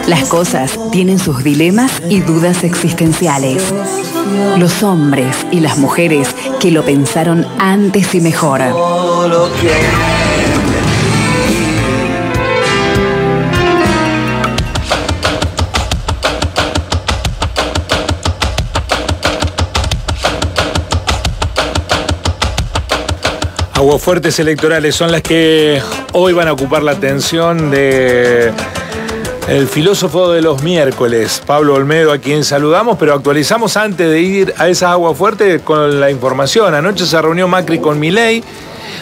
Las cosas tienen sus dilemas y dudas existenciales. Los hombres y las mujeres que lo pensaron antes y mejor. Aguafuertes electorales son las que hoy van a ocupar la atención de el filósofo de los miércoles, Pablo Olmedo, a quien saludamos, pero actualizamos antes de ir a esas aguafuertes con la información. Anoche se reunió Macri con Milei,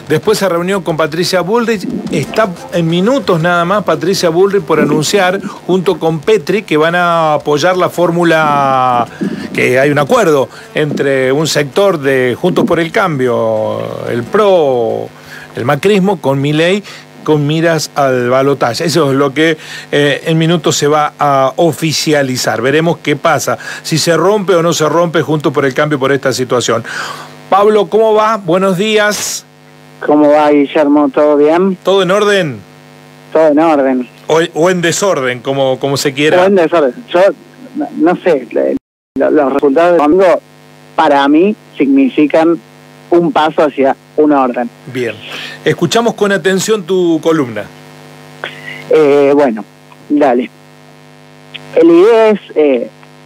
después se reunió con Patricia Bullrich. Está en minutos nada más Patricia Bullrich por anunciar, junto con Petri, que van a apoyar la fórmula, que hay un acuerdo entre un sector de Juntos por el Cambio, el PRO, el macrismo, con Milei, con miras al balotaje. Eso es lo que en minutos se va a oficializar. Veremos qué pasa, si se rompe o no se rompe Juntos por el Cambio por esta situación. Pablo, ¿cómo va? Buenos días. ¿Cómo va, Guillermo? ¿Todo bien? ¿Todo en orden? Todo en orden. O en desorden, como se quiera. O en desorden. Yo, no sé, los resultados del domingo para mí significan un paso hacia un orden. Bien. Escuchamos con atención tu columna. Bueno, dale. La idea es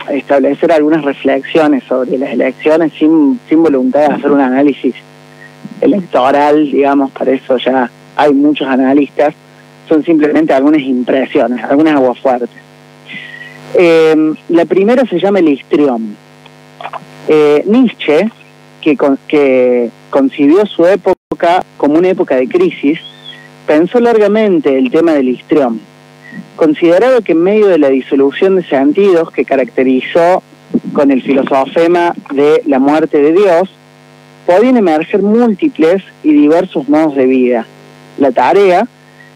establecer algunas reflexiones sobre las elecciones sin voluntad de hacer un análisis electoral, digamos. Para eso ya hay muchos analistas. Son simplemente algunas impresiones, algunas aguafuertes. La primera se llama el histrión. Nietzsche, que concibió su época como una época de crisis, pensó largamente el tema del histrión. Consideraba que en medio de la disolución de sentidos que caracterizó con el filosofema de la muerte de Dios, podían emerger múltiples y diversos modos de vida. La tarea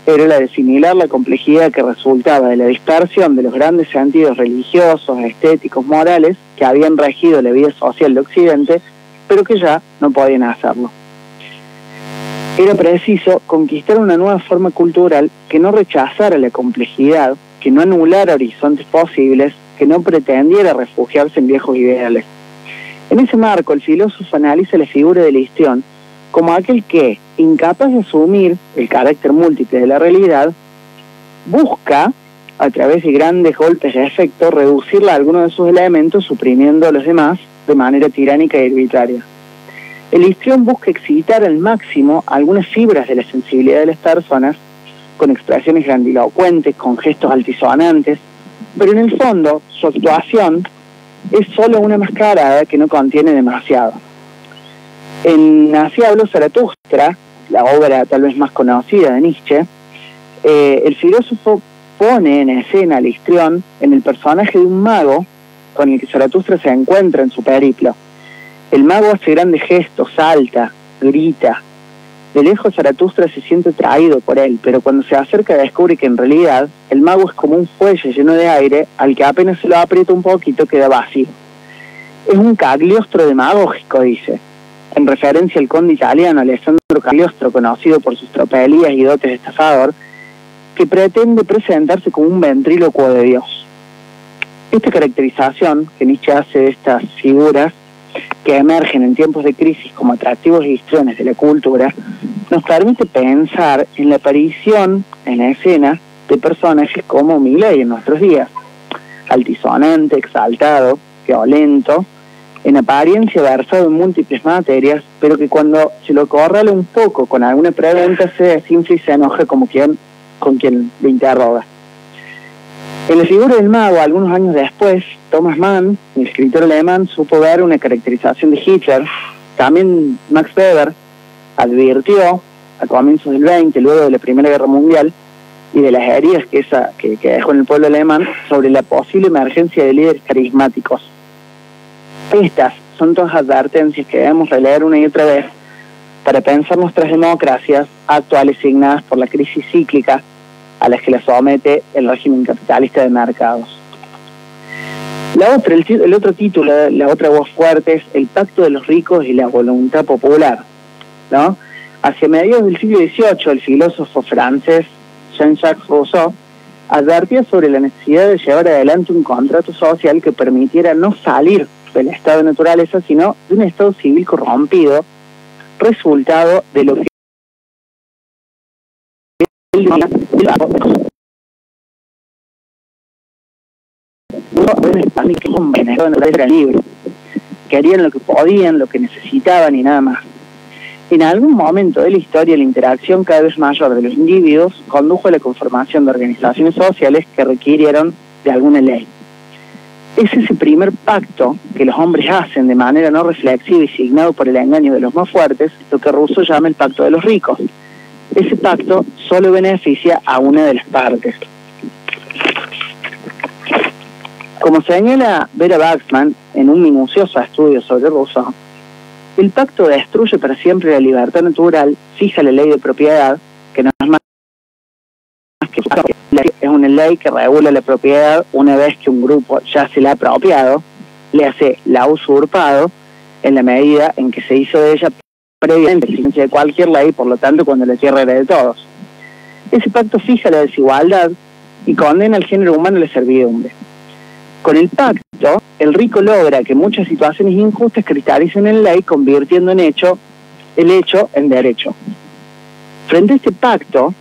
era la de asimilar la complejidad que resultaba de la dispersión de los grandes sentidos religiosos, estéticos, morales que habían regido la vida social de Occidente, pero que ya no podían hacerlo. Era preciso conquistar una nueva forma cultural que no rechazara la complejidad, que no anulara horizontes posibles, que no pretendiera refugiarse en viejos ideales. En ese marco, el filósofo analiza la figura del histrión como aquel que, incapaz de asumir el carácter múltiple de la realidad, busca, a través de grandes golpes de efecto, reducirla a alguno de sus elementos, suprimiendo a los demás de manera tiránica y arbitraria. El histrión busca excitar al máximo algunas fibras de la sensibilidad de las personas, con expresiones grandilocuentes, con gestos altisonantes, pero en el fondo su actuación es solo una mascarada que no contiene demasiado. En Así habló Zaratustra, la obra tal vez más conocida de Nietzsche, el filósofo pone en escena al histrión en el personaje de un mago con el que Zaratustra se encuentra en su periplo. El mago hace grandes gestos, salta, grita. De lejos Zaratustra se siente atraído por él, pero cuando se acerca descubre que en realidad el mago es como un fuelle lleno de aire al que apenas se lo aprieta un poquito queda vacío. Es un Cagliostro demagógico, dice, en referencia al conde italiano Alessandro Cagliostro, conocido por sus tropelías y dotes de estafador, que pretende presentarse como un ventrílocuo de Dios. Esta caracterización que Nietzsche hace de estas figuras que emergen en tiempos de crisis como atractivos histriones de la cultura, nos permite pensar en la aparición en la escena de personajes como Milei en nuestros días, altisonante, exaltado, violento, en apariencia versado en múltiples materias, pero que cuando se lo acorrala un poco con alguna pregunta se desinfla y se enoja como con quien le interroga. En la figura del mago, algunos años después, Thomas Mann, el escritor alemán, supo ver una caracterización de Hitler. También Max Weber advirtió a comienzos del 20, luego de la Primera Guerra Mundial, y de las heridas que dejó en el pueblo alemán, sobre la posible emergencia de líderes carismáticos. Estas son todas advertencias que debemos releer una y otra vez para pensar nuestras democracias actuales signadas por la crisis cíclica a las que la somete el régimen capitalista de mercados. El otro título, la otra voz fuerte, es El pacto de los ricos y la voluntad popular, ¿no? Hacia mediados del siglo XVIII, el filósofo francés Jean-Jacques Rousseau, advertía sobre la necesidad de llevar adelante un contrato social que permitiera no salir del estado de naturaleza, sino de un estado civil corrompido, resultado de lo que era libre, que harían lo que podían, lo que necesitaban y nada más. En algún momento de la historia, la interacción cada vez mayor de los individuos condujo a la conformación de organizaciones sociales que requirieron de alguna ley. Es ese primer pacto que los hombres hacen de manera no reflexiva y signado por el engaño de los más fuertes, lo que Rousseau llama el pacto de los ricos. Ese pacto solo beneficia a una de las partes. Como señala Vera Baxman en un minucioso estudio sobre Rousseau, el pacto destruye para siempre la libertad natural, fija la ley de propiedad, que no es más que es una ley que regula la propiedad una vez que un grupo ya se la ha apropiado, le hace la ha usurpado en la medida en que se hizo de ella previamente de cualquier ley, por lo tanto cuando la tierra era de todos. Ese pacto fija la desigualdad y condena al género humano a la servidumbre. Con el pacto, el rico logra que muchas situaciones injustas cristalicen en ley, convirtiendo el hecho en derecho. Frente a este pacto,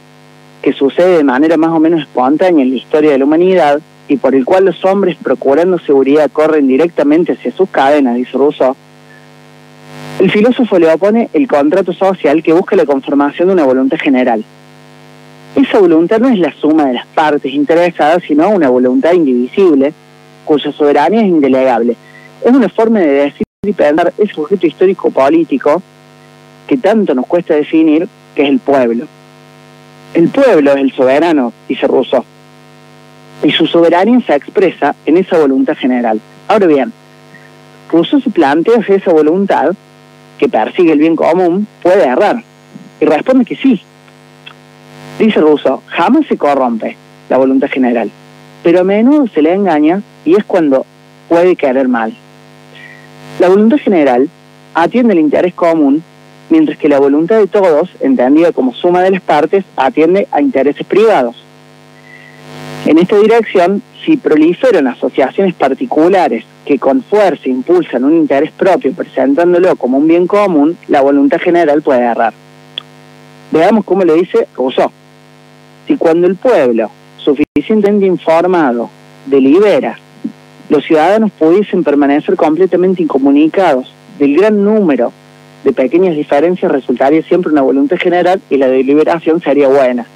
que sucede de manera más o menos espontánea en la historia de la humanidad, y por el cual los hombres, procurando seguridad, corren directamente hacia sus cadenas, dice Rousseau, el filósofo le opone el contrato social que busca la conformación de una voluntad general. Esa voluntad no es la suma de las partes interesadas, sino una voluntad indivisible, cuya soberanía es indelegable. Es una forma de decir y pensar ese sujeto histórico-político que tanto nos cuesta definir, que es el pueblo. El pueblo es el soberano, dice Rousseau, y su soberanía se expresa en esa voluntad general. Ahora bien, Rousseau se plantea si esa voluntad, que persigue el bien común, puede errar, y responde que sí. Dice Rousseau, jamás se corrompe la voluntad general, pero a menudo se le engaña y es cuando puede querer mal. La voluntad general atiende al interés común, mientras que la voluntad de todos, entendida como suma de las partes, atiende a intereses privados. En esta dirección, si proliferan asociaciones particulares que con fuerza impulsan un interés propio presentándolo como un bien común, la voluntad general puede errar. Veamos cómo lo dice Rousseau. Si cuando el pueblo, suficientemente informado, delibera, los ciudadanos pudiesen permanecer completamente incomunicados del gran número de pequeñas diferencias, resultaría siempre una voluntad general y la deliberación sería buena.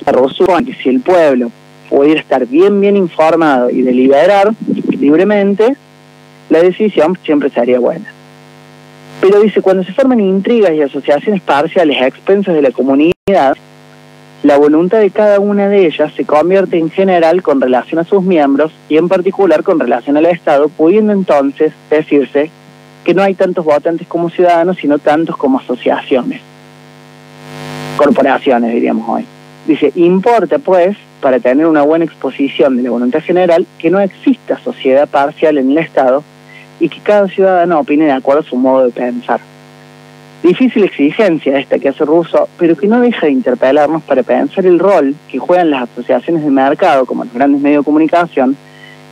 Rousseau, que si el pueblo pudiera estar bien informado y deliberar libremente, la decisión siempre sería buena. Pero dice, cuando se forman intrigas y asociaciones parciales a expensas de la comunidad, la voluntad de cada una de ellas se convierte en general con relación a sus miembros y en particular con relación al Estado, pudiendo entonces decirse que no hay tantos votantes como ciudadanos, sino tantos como asociaciones, corporaciones diríamos hoy. Dice, importa pues, para tener una buena exposición de la voluntad general, que no exista sociedad parcial en el Estado y que cada ciudadano opine de acuerdo a su modo de pensar. Difícil exigencia esta que hace Rousseau, pero que no deja de interpelarnos para pensar el rol que juegan las asociaciones de mercado, como los grandes medios de comunicación,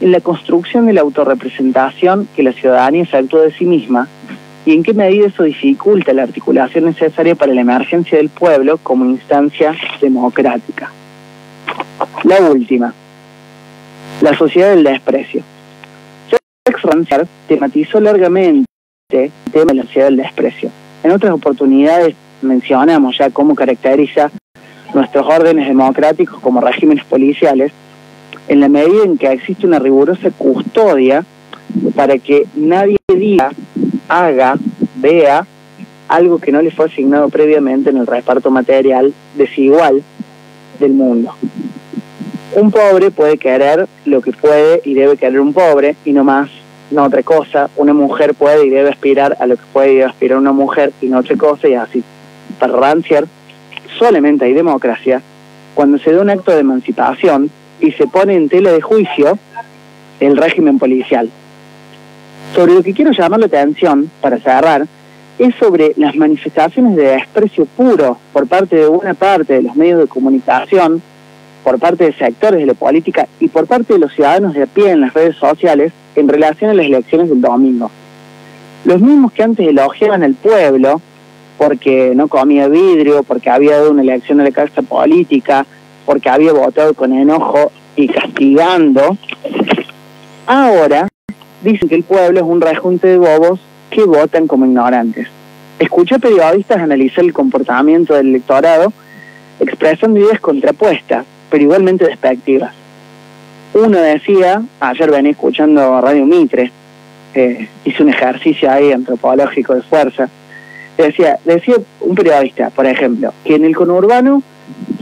en la construcción de la autorrepresentación que la ciudadanía efectúa de sí misma, y en qué medida eso dificulta la articulación necesaria para la emergencia del pueblo como instancia democrática. La última, la sociedad del desprecio. Jacques Rancière tematizó largamente el tema de la sociedad del desprecio. En otras oportunidades mencionamos ya cómo caracteriza nuestros órdenes democráticos como regímenes policiales, en la medida en que existe una rigurosa custodia para que nadie diga, haga, vea algo que no le fue asignado previamente en el reparto material desigual del mundo. Un pobre puede querer lo que puede y debe querer un pobre y no más, no otra cosa. Una mujer puede y debe aspirar a lo que puede y debe aspirar una mujer y no otra cosa, y así. Para Rancière, solamente hay democracia cuando se da un acto de emancipación y se pone en tela de juicio el régimen policial. Sobre lo que quiero llamar la atención, para cerrar, es sobre las manifestaciones de desprecio puro por parte de una parte de los medios de comunicación, por parte de sectores de la política y por parte de los ciudadanos de a pie en las redes sociales en relación a las elecciones del domingo. Los mismos que antes elogiaban al pueblo porque no comía vidrio, porque había dado una elección a la casta política, porque había votado con enojo y castigando, ahora dicen que el pueblo es un rejunte de bobos que votan como ignorantes. Escuché periodistas analizar el comportamiento del electorado expresando ideas contrapuestas, pero igualmente despectivas. Uno decía, ayer venía escuchando Radio Mitre, hice un ejercicio ahí antropológico de fuerza, decía un periodista, por ejemplo, que en el conurbano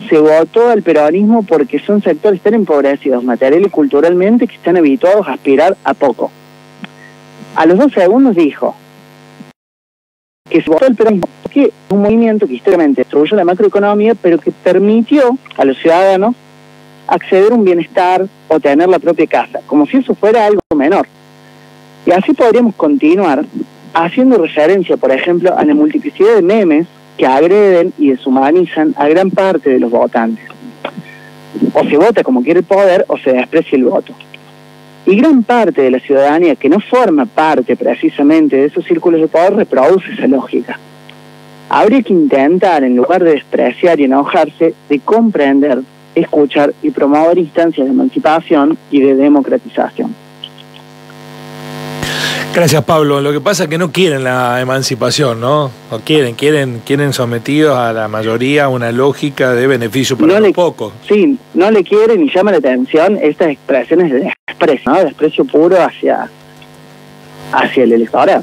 se votó al peronismo porque son sectores tan empobrecidos material y culturalmente que están habituados a aspirar a poco. A los 2 segundos dijo que se votó al peronismo porque es un movimiento que históricamente destruyó la macroeconomía, pero que permitió a los ciudadanos acceder a un bienestar o tener la propia casa, como si eso fuera algo menor. Y así podríamos continuar haciendo referencia, por ejemplo, a la multiplicidad de memes que agreden y deshumanizan a gran parte de los votantes. O se vota como quiere el poder o se desprecia el voto. Y gran parte de la ciudadanía que no forma parte precisamente de esos círculos de poder reproduce esa lógica. Habría que intentar, en lugar de despreciar y enojarse, de comprender, escuchar y promover instancias de emancipación y de democratización. Gracias, Pablo. Lo que pasa es que no quieren la emancipación, ¿no? No quieren sometidos a la mayoría a una lógica de beneficio para los pocos. Sí, no le quieren y llama la atención estas expresiones de desprecio, ¿no? Desprecio puro hacia el electorado.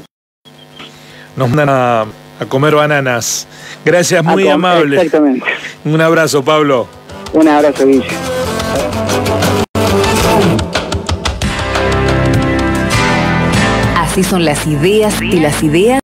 Nos mandan a comer bananas. Gracias, muy amable. Exactamente. Un abrazo, Pablo. Un abrazo, Guille. Así son las ideas y las ideas